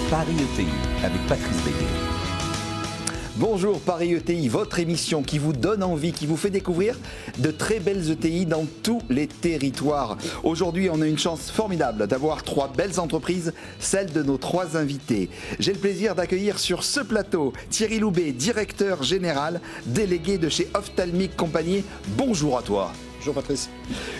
Paris ETI avec Patrice Béguet. Bonjour Paris ETI, votre émission qui vous donne envie, qui vous fait découvrir de très belles ETI dans tous les territoires. Aujourd'hui, on a une chance formidable d'avoir trois belles entreprises, celles de nos trois invités. J'ai le plaisir d'accueillir sur ce plateau Thierry Loubet, directeur général, délégué de chez Ophthalmic Compagnie. Bonjour à toi. Bonjour Patrice.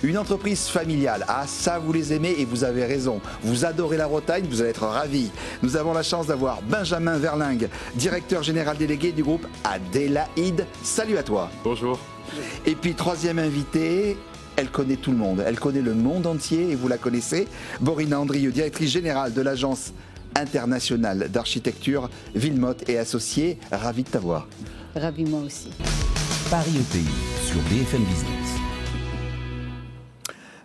Une entreprise familiale, ah ça vous les aimez et vous avez raison. Vous adorez la Bretagne, vous allez être ravis. Nous avons la chance d'avoir Benjamin Verlingue, directeur général délégué du groupe Adélaïde. Salut à toi. Bonjour. Et puis troisième invité, elle connaît tout le monde, elle connaît le monde entier et vous la connaissez. Borina Andrieux, directrice générale de l'agence internationale d'architecture Villemotte et Associés. Ravi de t'avoir. Ravi moi aussi. Paris ETI sur BFM Business.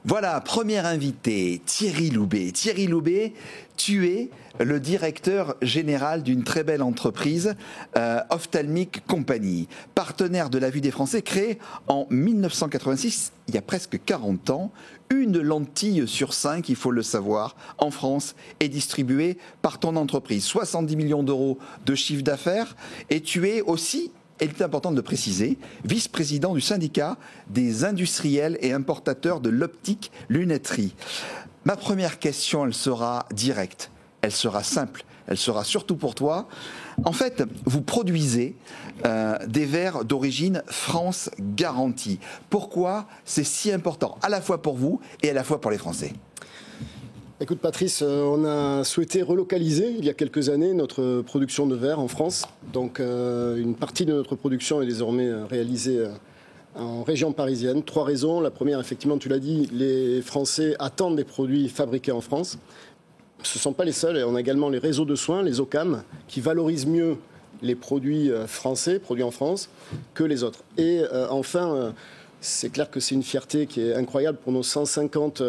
Voilà, premier invité, Thierry Loubet. Thierry Loubet, tu es le directeur général d'une très belle entreprise, Ophthalmic Compagnie, partenaire de la vue des Français, créée en 1986, il y a presque 40 ans. Une lentille sur 5, il faut le savoir, en France est distribuée par ton entreprise. 70 millions d'euros de chiffre d'affaires et tu es aussi, il est important de le préciser, vice-président du syndicat des industriels et importateurs de l'optique lunetterie. Ma première question, elle sera directe, elle sera simple, elle sera surtout pour toi. En fait, vous produisez des verres d'origine France garantie. Pourquoi c'est si important, à la fois pour vous et à la fois pour les Français ? Écoute Patrice, on a souhaité relocaliser il y a quelques années notre production de verre en France. Donc une partie de notre production est désormais réalisée en région parisienne. 3 raisons. La première, effectivement, tu l'as dit, les Français attendent des produits fabriqués en France. Ce ne sont pas les seuls. On a également les réseaux de soins, les OCAM, qui valorisent mieux les produits français, produits en France, que les autres. Et enfin... c'est clair que c'est une fierté qui est incroyable pour nos 150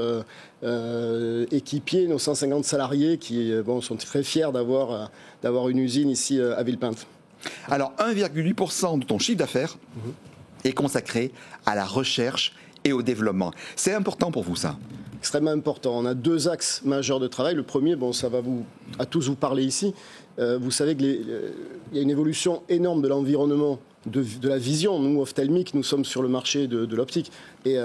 équipiers, nos 150 salariés qui sont très fiers d'avoir une usine ici à Villepinte. Alors 1,8% de ton chiffre d'affaires est consacré à la recherche et au développement. C'est important pour vous ça ? Extrêmement important. On a 2 axes majeurs de travail. Le premier, ça va à tous vous parler ici. Vous savez qu'il y a une évolution énorme de l'environnement, de la vision. Nous, Ophthalmic, nous sommes sur le marché de l'optique. Et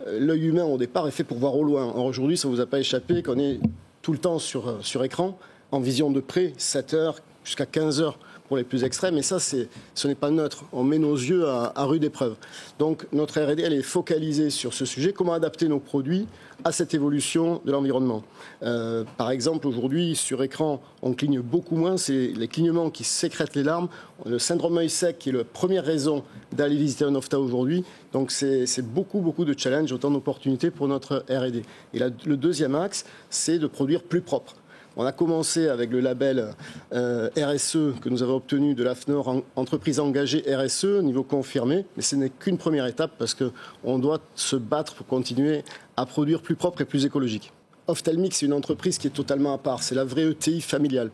l'œil humain, au départ, est fait pour voir au loin. Or, aujourd'hui, ça ne vous a pas échappé qu'on est tout le temps sur écran, en vision de près, 7 heures jusqu'à 15 heures pour les plus extrêmes. Et ça, ce n'est pas neutre. On met nos yeux à rude épreuve. Donc, notre R&D, elle est focalisée sur ce sujet. Comment adapter nos produits à cette évolution de l'environnement. Par exemple, aujourd'hui, sur écran, on cligne beaucoup moins. C'est les clignements qui sécrètent les larmes. Le syndrome œil sec, qui est la première raison d'aller visiter un ophta aujourd'hui. Donc, c'est beaucoup de challenges, autant d'opportunités pour notre R&D. Et le deuxième axe, c'est de produire plus propre. On a commencé avec le label RSE que nous avons obtenu de l'AFNOR, entreprise engagée RSE, niveau confirmé. Mais ce n'est qu'une première étape parce qu'on doit se battre pour continuer à produire plus propre et plus écologique. Ophthalmic, c'est une entreprise qui est totalement à part. C'est la vraie ETI familiale.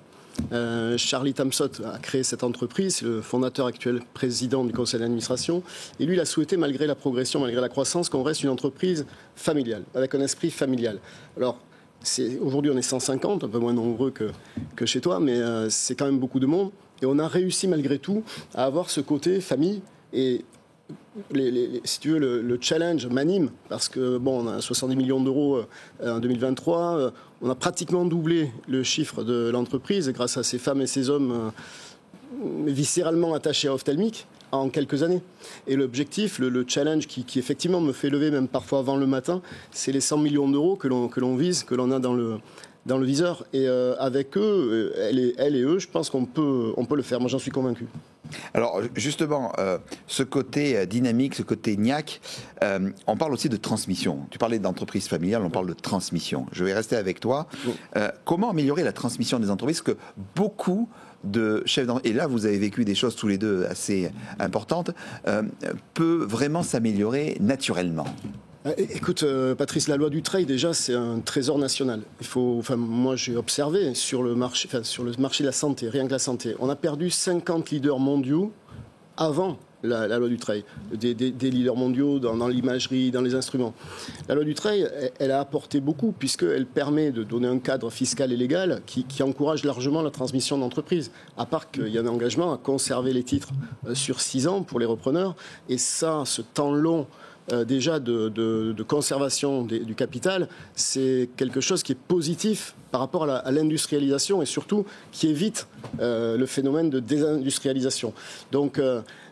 Charlie Tamsot a créé cette entreprise, c'est le fondateur actuel, président du conseil d'administration. Et lui, il a souhaité, malgré la progression, malgré la croissance, qu'on reste une entreprise familiale, avec un esprit familial. Alors, aujourd'hui, on est 150, un peu moins nombreux que chez toi, mais c'est quand même beaucoup de monde. Et on a réussi, malgré tout, à avoir ce côté famille. Et si tu veux, le challenge m'anime, parce que, on a 70 millions d'euros en 2023. On a pratiquement doublé le chiffre de l'entreprise grâce à ces femmes et ces hommes viscéralement attachés à Ophthalmic en quelques années. Et l'objectif, le challenge qui effectivement me fait lever même parfois avant le matin, c'est les 100 millions d'euros que l'on vise, que l'on a dans le viseur. Et avec eux, elle et eux, je pense qu'on peut le faire. Moi, j'en suis convaincu. Alors justement, ce côté dynamique, ce côté niaque, on parle aussi de transmission. Tu parlais d'entreprise familiale, on parle de transmission. Je vais rester avec toi. Comment améliorer la transmission des entreprises ? Parce que beaucoup de chefs d'entreprise, et là vous avez vécu des choses tous les deux assez importantes, peut vraiment s'améliorer naturellement. Écoute, Patrice, la loi du trade, déjà, c'est un trésor national. Moi, j'ai observé sur le marché de la santé, rien que la santé, on a perdu 50 leaders mondiaux avant la loi Dutreil, des leaders mondiaux dans l'imagerie, dans les instruments. La loi Dutreil, elle a apporté beaucoup puisqu'elle permet de donner un cadre fiscal et légal qui encourage largement la transmission d'entreprises. À part qu'il y a un engagement à conserver les titres sur 6 ans pour les repreneurs. Et ça, ce temps long déjà de conservation du capital, c'est quelque chose qui est positif par rapport à l'industrialisation et surtout qui évite le phénomène de désindustrialisation. Donc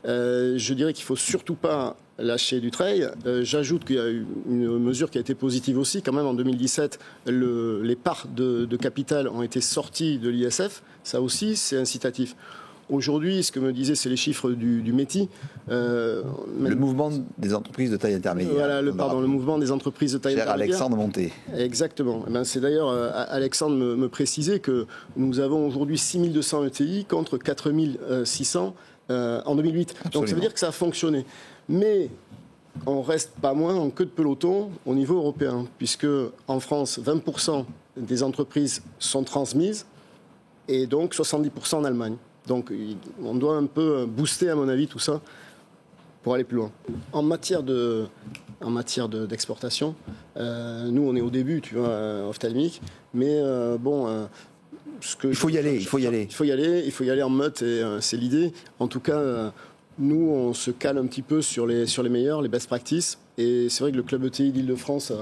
je dirais qu'il ne faut surtout pas lâcher Dutreil. J'ajoute qu'il y a eu une mesure qui a été positive aussi. Quand même, en 2017, les parts de capital ont été sorties de l'ISF. Ça aussi, c'est incitatif. Aujourd'hui, ce que me disait, c'est les chiffres du METI. Le mouvement des entreprises de taille intermédiaire. Voilà, le mouvement des entreprises de taille intermédiaire. Alexandre Monté. Exactement. C'est d'ailleurs, Alexandre me précisait que nous avons aujourd'hui 6200 ETI contre 4600 en 2008. Absolument. Donc ça veut dire que ça a fonctionné. Mais on reste pas moins en queue de peloton au niveau européen, puisque en France, 20% des entreprises sont transmises et donc 70% en Allemagne. Donc on doit un peu booster, à mon avis, tout ça pour aller plus loin. En matière d'exportation, nous on est au début, tu vois, ophtalmique, mais il faut y aller en meute, et c'est l'idée. En tout cas, nous on se cale un petit peu sur les meilleurs, les best practices, et c'est vrai que le club ETI d'Île-de-France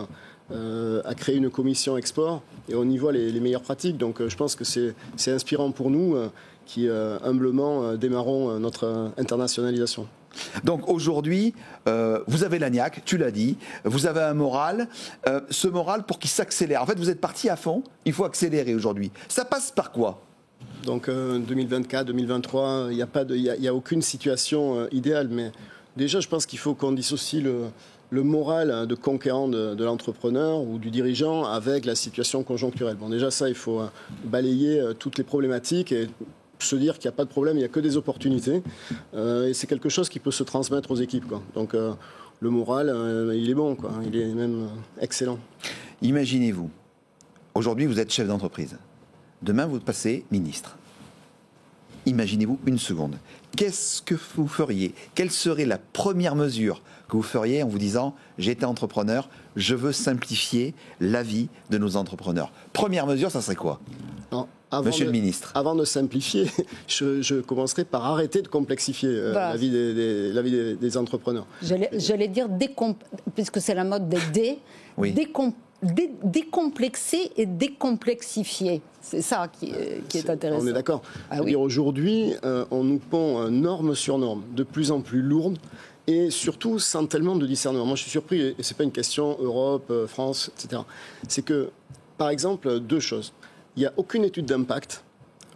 a créé une commission export et on y voit les meilleures pratiques. Donc je pense que c'est inspirant pour nous qui humblement démarrons notre internationalisation. Donc aujourd'hui, vous avez l'agnac, tu l'as dit, vous avez un moral, ce moral pour qu'il s'accélère. En fait, vous êtes parti à fond, il faut accélérer aujourd'hui. Ça passe par quoi ? Donc 2024, 2023, il n'y a aucune situation idéale, mais déjà je pense qu'il faut qu'on dissocie le moral de conquérant de l'entrepreneur ou du dirigeant avec la situation conjoncturelle. Bon, déjà ça, il faut balayer toutes les problématiques et se dire qu'il n'y a pas de problème, il n'y a que des opportunités. Et c'est quelque chose qui peut se transmettre aux équipes, quoi. Donc le moral, il est bon, quoi. Il est même excellent. Imaginez-vous, aujourd'hui vous êtes chef d'entreprise. Demain vous passez ministre. Imaginez-vous une seconde. Qu'est-ce que vous feriez ? Quelle serait la première mesure que vous feriez en vous disant « j'étais entrepreneur, je veux simplifier la vie de nos entrepreneurs ». Première mesure, ça serait quoi ? Monsieur le ministre. Avant de simplifier, je commencerai par arrêter de complexifier la vie des entrepreneurs. J'allais dire, puisque c'est la mode des décomplexer et décomplexifier. C'est ça qui est intéressant. On est d'accord. Aujourd'hui, on nous pond norme sur norme, de plus en plus lourde, et surtout sans tellement de discernement. Moi, je suis surpris, et ce n'est pas une question Europe, France, etc. C'est que, par exemple, 2 choses. Il n'y a aucune étude d'impact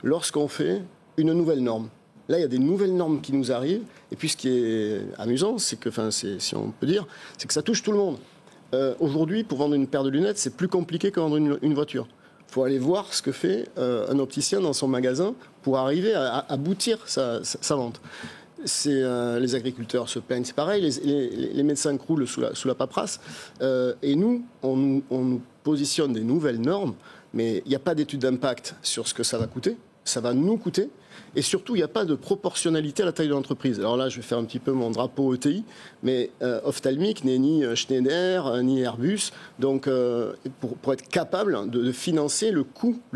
lorsqu'on fait une nouvelle norme. Là, il y a des nouvelles normes qui nous arrivent, et puis ce qui est amusant, c'est que, si on peut dire, c'est que ça touche tout le monde. Aujourd'hui, pour vendre une paire de lunettes, c'est plus compliqué que vendre une voiture. Il faut aller voir ce que fait un opticien dans son magasin pour arriver à aboutir sa vente. Les agriculteurs se plaignent, c'est pareil, les médecins croulent sous la paperasse. Et nous, on nous positionne des nouvelles normes, mais il n'y a pas d'étude d'impact sur ce que ça va coûter. Ça va nous coûter. Et surtout, il n'y a pas de proportionnalité à la taille de l'entreprise. Alors là, je vais faire un petit peu mon drapeau ETI, mais Ophtalmique n'est ni Schneider, ni Airbus. Donc, pour être capable de financer le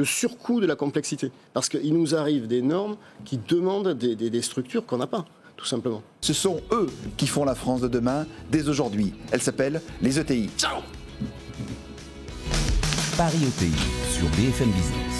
surcoût de la complexité. Parce qu'il nous arrive des normes qui demandent des structures qu'on n'a pas, tout simplement. Ce sont eux qui font la France de demain, dès aujourd'hui. Elle s'appelle les ETI. Ciao ! Paris ETI sur BFM Business.